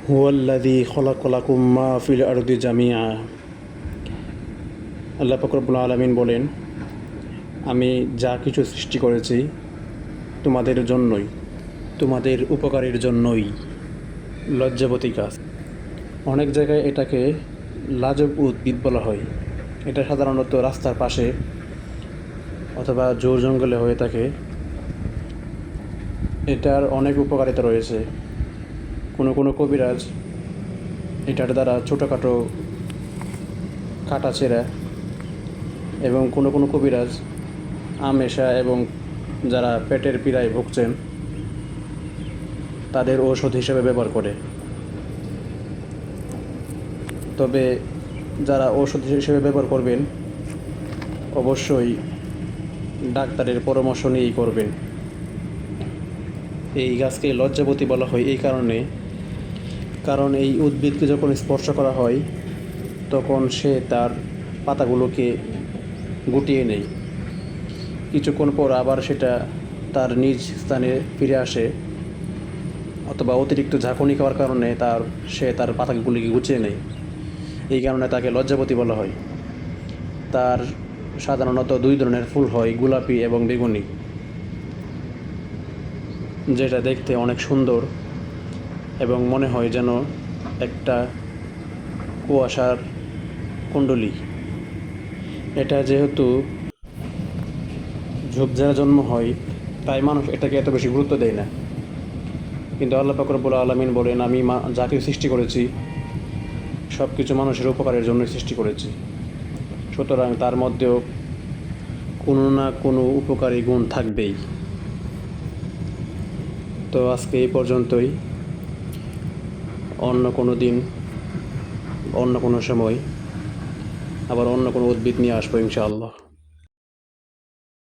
হুয়াল্লাযী খালাকা লাকুম মা ফিল আরদি জামিআ। আল্লাহ পাক রব্বুল আলামিন বলেন, আমি যা কিছু সৃষ্টি করেছি তোমাদের জন্যই, তোমাদের উপকারের জন্যই। লজ্জাবতী গাছ, অনেক জায়গায় এটাকে লাজক উদ্ভিদ বলা হয়। এটা সাধারণত রাস্তার পাশে অথবা জোর জঙ্গলে হয়ে থাকে। এটার অনেক উপকারিতা রয়েছে। কোনো কোনো কবিরাজ এটার দ্বারা ছোটোখাটো কাটাছেঁড়া এবং কোনো কোনো কবিরাজ আমেশা এবং যারা পেটের পীড়ায় ভুগছেন তাদের ঔষধ হিসেবে ব্যবহার করে। তবে যারা ঔষধ হিসেবে ব্যবহার করবেন অবশ্যই ডাক্তারের পরামর্শ নিয়েই করবেন। এই গাছকে লজ্জাবতী বলা হয় এই কারণ এই উদ্ভিদকে যখন স্পর্শ করা হয় তখন সে তার পাতাগুলোকে গুটিয়ে নেয়। কিছুক্ষণ পর আবার সেটা তার নিজ স্থানে ফিরে আসে, অথবা অতিরিক্ত ঝাঁকুনি খাওয়ার কারণে সে তার পাতাগুলিকে গুছিয়ে নেয়। এই কারণে তাকে লজ্জাবতী বলা হয়। তার সাধারণত দুই ধরনের ফুল হয়, গোলাপি এবং বেগুনি, যেটা দেখতে অনেক সুন্দর এবং মনে হয় যেন একটা কুয়াশার কুণ্ডলী। এটা যেহেতু ঝোপঝাড়ে জন্ম হয় তাই মানুষ এটাকে এত বেশি গুরুত্ব দেয় না। কিন্তু আল্লাহ পাক রব্বুল আলামিন বলেন, আমি যা কিছু সৃষ্টি করেছি সব কিছু মানুষের উপকারের জন্যই সৃষ্টি করেছি। সুতরাং তার মধ্যেও কোনো না কোনো উপকারী গুণ থাকবেই। তো আজকে এই পর্যন্তই। অন্য কোনো দিন, অন্য কোনো সময় আবার অন্য কোনো উদ্ভিদ নিয়ে আসবো ইনশাআল্লাহ।